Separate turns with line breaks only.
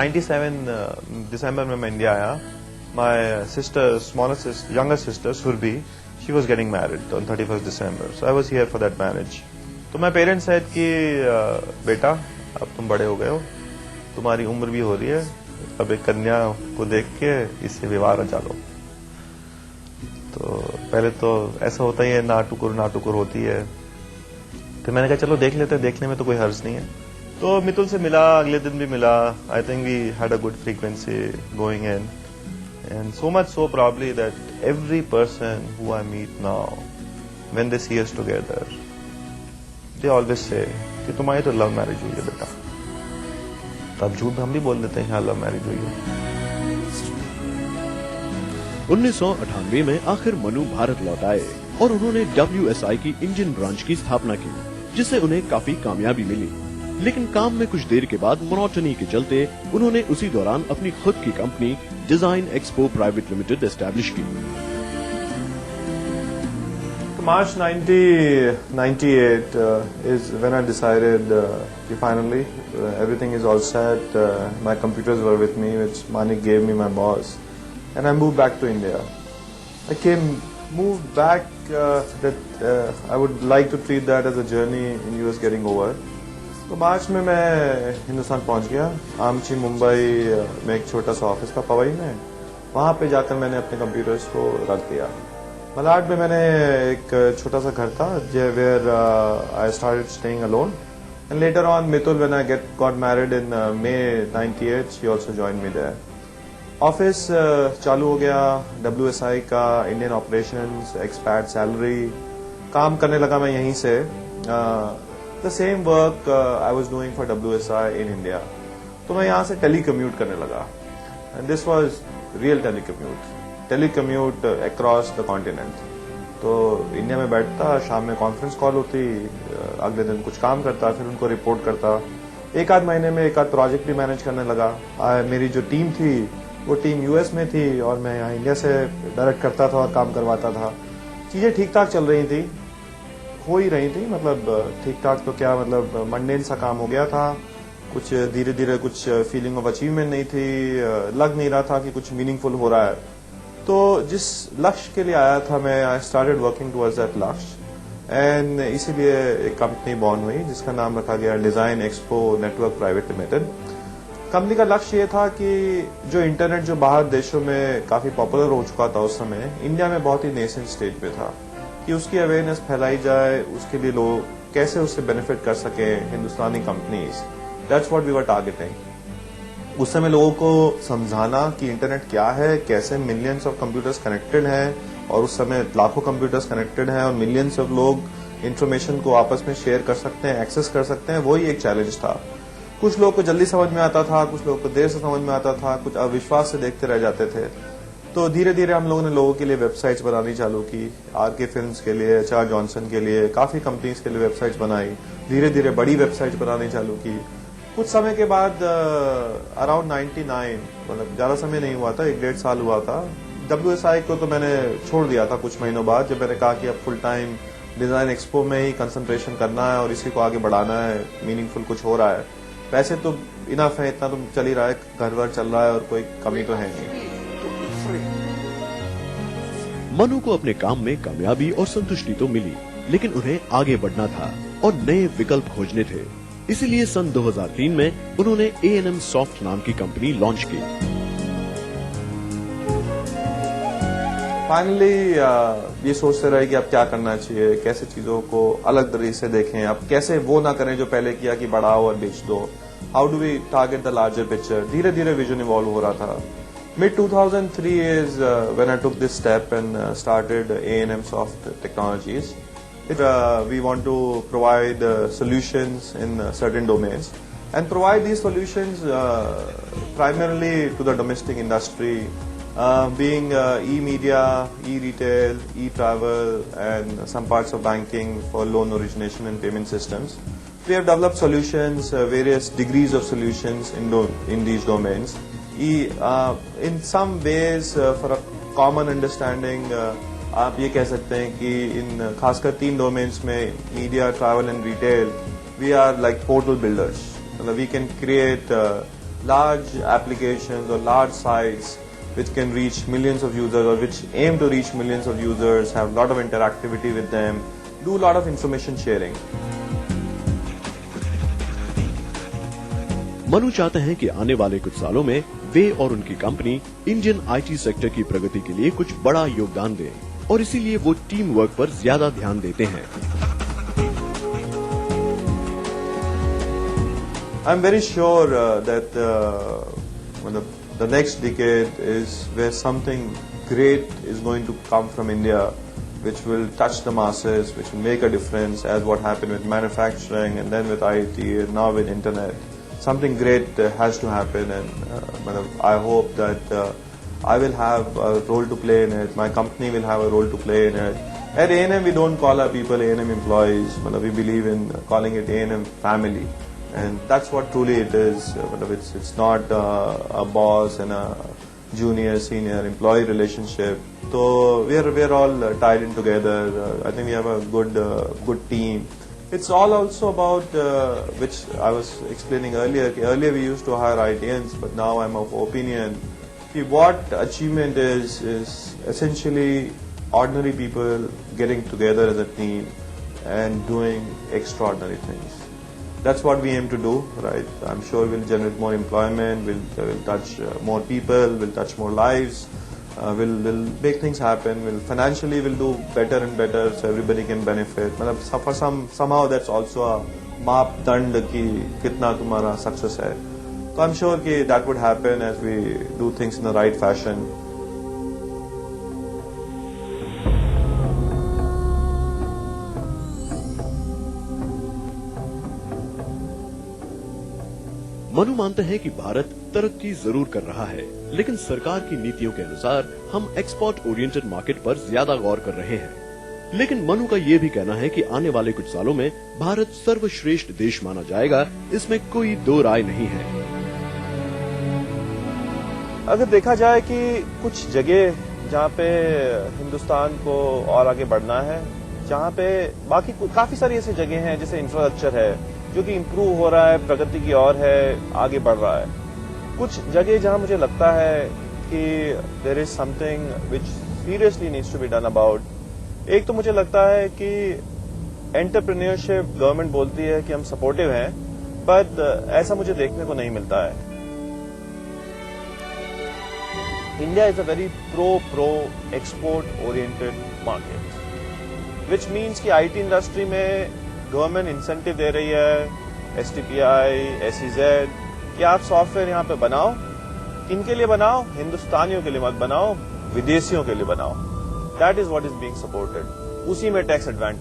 97 दिसंबर में मैं इंडिया आया. My sister, younger sister, Surbi, she was getting married on 31st December. So I was here for that marriage. तो my parents said कि बेटा अब तुम बड़े हो गए हो, तुम्हारी उम्र भी हो रही है, अब एक कन्या को देख के इससे विवाह रचा लो. तो पहले तो ऐसा होता ही है, नाटुकुर होती है. तो मैंने कहा चलो देख लेते हैं, देखने में तो कोई हर्ज नहीं है. तो मितुल से मिला, अगले दिन भी मिला. I think we had a good frequency going in. And so much so probably that every person who I meet now, when they see us together, they always say कि तुम्हारी तो लव मैरिज हुई है बेटा. तब झूठ हम भी बोल देते हैं हाँ लव मैरिज हुई है.
1998 में आखिर मनु भारत लौट आए और उन्होंने WSI की इंडियन ब्रांच की स्थापना की, जिससे उन्हें काफी कामयाबी मिली. लेकिन काम में कुछ देर के बाद मोनोटनी के चलते उन्होंने उसी दौरान अपनी खुद की company design expo private limited establish की.
March 1998 is when I decided finally everything is all set. My computers were with me, which Manik gave me, my boss, and I moved back to India. I moved back that I would like to treat that as a journey in US getting over. तो मार्च में मैं हिंदुस्तान पहुंच गया. आमची मुंबई में एक छोटा सा ऑफिस था पवई में. वहां पे जाकर मैंने अपने कंप्यूटर्स को रख दिया. मलाड में मैंने एक छोटा सा घर था where I started staying alone. And later on Mitul when I got married in May 98 she also joined me there. Office चालू हो गया WSI का, इंडियन ऑपरेशंस, एक्सपैट सैलरी. काम करने लगा मैं यहीं से. The same work I was doing for WSI in India. तो मैं यहाँ से टेलीकम्यूट करने लगा. And this was real telecommute across the continent. तो इंडिया में बैठता, शाम में कॉन्फ्रेंस कॉल होती, अगले दिन कुछ काम करता, फिर उनको रिपोर्ट करता. एक आध महीने में एक आध प्रोजेक्ट भी मैनेज करने लगा. मेरी जो टीम थी वो टीम US में थी और मैं यहाँ इंडिया से डायरेक्ट करता था और काम करवाता था. चीजें ठीक ठाक चल रही थी, हो ही रही थी. मतलब ठीक ठाक तो क्या, मतलब मंडेन सा काम हो गया था. कुछ धीरे धीरे कुछ फीलिंग ऑफ अचीवमेंट नहीं थी, लग नहीं रहा था कि कुछ मीनिंगफुल हो रहा है. तो जिस लक्ष्य के लिए आया था मैं, I started working towards that लक्ष्य. एंड इसीलिए एक कंपनी बॉर्न हुई जिसका नाम रखा गया design expo network private limited. Company का लक्ष्य ये था कि जो इंटरनेट जो बाहर देशों में काफी पॉपुलर हो चुका था उस समय, इंडिया में बहुत ही नेसेंट स्टेज पे था, कि उसकी अवेयरनेस फैलाई जाए, उसके लिए लोग कैसे उससे बेनिफिट कर सके, Hindustani companies. That's what we were targeting. उस समय लोगों को समझाना कि इंटरनेट क्या है, कैसे मिलियंस ऑफ कंप्यूटर्स कनेक्टेड हैं, और उस समय लाखों कंप्यूटर्स कनेक्टेड हैं और मिलियंस ऑफ लोग इंफॉर्मेशन को आपस में शेयर कर सकते हैं, एक्सेस कर सकते हैं. वही एक चैलेंज था. कुछ लोगों को जल्दी समझ में आता था, कुछ लोगों को देर से समझ में आता था, कुछ अविश्वास से देखते रह जाते थे. तो धीरे धीरे हम लोगों ने लोगों के लिए वेबसाइट्स बनानी चालू की. RK फिल्म्स के लिए, HR जॉनसन के लिए, काफी कंपनीज के लिए वेबसाइट्स बनाई. धीरे धीरे बड़ी वेबसाइट्स बनानी चालू की. कुछ समय के बाद अराउंड 99, मतलब ज्यादा समय नहीं हुआ था, 1-1.5 साल हुआ था, WSI को तो मैंने छोड़ दिया था कुछ महीनों बाद, जब मैंने कहा कि अब फुल टाइम डिजाइन एक्सपो में ही कंसंट्रेशन करना है और इसी को आगे बढ़ाना है, मीनिंगफुल कुछ हो रहा है. वैसे तो इनफ है, इतना तो चल ही रहा है, घर वर चल रहा है और कोई कमी तो है नहीं.
मनु को अपने काम में कामयाबी और संतुष्टि तो मिली, लेकिन उन्हें आगे बढ़ना था और नए विकल्प खोजने थे. इसीलिए सन 2003 में उन्होंने A&M सॉफ्ट नाम की कंपनी लॉन्च की.
फाइनली ये सोचते रहे कि अब क्या करना चाहिए, कैसे चीजों को अलग तरीके से देखें, अब कैसे वो ना करें जो पहले किया कि बढ़ाओ और बेच दो. How do we target the larger picture. धीरे धीरे विजन इवॉल्व हो रहा था. Mid 2003 is when I took this step and started A&M Soft Technologies. We want to provide solutions in certain domains and provide these solutions primarily to the domestic industry, being e-media, e-retail, e-travel, and some parts of banking for loan origination and payment systems. We have developed solutions, various degrees of solutions in these domains. In some ways, for a common understanding, आप ये कह सकते हैं कि इन खासकर 3 domains में, media, travel and retail, we are like portal builders. We can create large applications or large sites which can reach millions of users or which aim to reach millions of users, have a lot of interactivity with them, do a lot of information sharing.
Manu चाहते हैं कि आने वाले कुछ सालों में वे और उनकी कंपनी इंडियन आईटी सेक्टर की प्रगति के लिए कुछ बड़ा योगदान दें और इसीलिए वो टीम वर्क पर ज्यादा ध्यान देते हैं।
I'm very sure that the next decade is where something great is going to come from India, which will touch the masses, which will make a difference, as what happened with manufacturing and then with IT and now with internet. Something great has to happen, and I hope that I will have a role to play in it. My company will have a role to play in it. At A&M, we don't call our people A&M employees. We believe in calling it A&M family. And that's what truly it is. It's not a boss and a junior senior employee relationship. So we're all tied in together. I think we have a good team. It's all also about which I was explaining earlier. Earlier we used to hire ITNs, but now I'm of opinion what achievement is essentially ordinary people getting together as a team and doing extraordinary things. That's what we aim to do, right? I'm sure we'll generate more employment, we'll touch more people, we'll touch more lives, we'll make things happen, financially we'll do better and better so everybody can benefit. For somehow that's also a मापदंड कि कितना तुम्हारा success है. So I'm sure कि that would happen as we do things in the right fashion.
Manu मानते हैं कि भारत तरक्की जरूर कर रहा है, लेकिन सरकार की नीतियों के अनुसार हम एक्सपोर्ट ओरिएंटेड मार्केट पर ज्यादा गौर कर रहे हैं। लेकिन मनु का ये भी कहना है कि आने वाले कुछ सालों में भारत सर्वश्रेष्ठ देश माना जाएगा, इसमें कोई दो राय नहीं है।
अगर देखा जाए कि कुछ जगह जहाँ पे हिंदुस्तान को और आगे बढ़ना है, जहाँ पे बाकी काफी सारी ऐसी जगह हैं जैसे इंफ्रास्ट्रक्चर है जो कि इम्प्रूव हो रहा है, प्रगति की ओर है, आगे बढ़ रहा है। कुछ जगह जहां मुझे लगता है कि there is something which seriously needs to be done about. एक तो मुझे लगता है कि एंटरप्रेन्योरशिप गवर्नमेंट बोलती है कि हम सपोर्टिव हैं, बट ऐसा मुझे देखने को नहीं मिलता है। India is a very pro export oriented market, which means कि आईटी इंडस्ट्री में गवर्नमेंट इंसेंटिव दे रही है, STPI, SEZ, कि आप सॉफ्टवेयर यहाँ पे बनाओ, किनके लिए बनाओ, हिंदुस्तानियों के लिए मत बनाओ, विदेशियों के लिए बनाओ। That is what is being supported. उसी में टैक्स एडवांटेज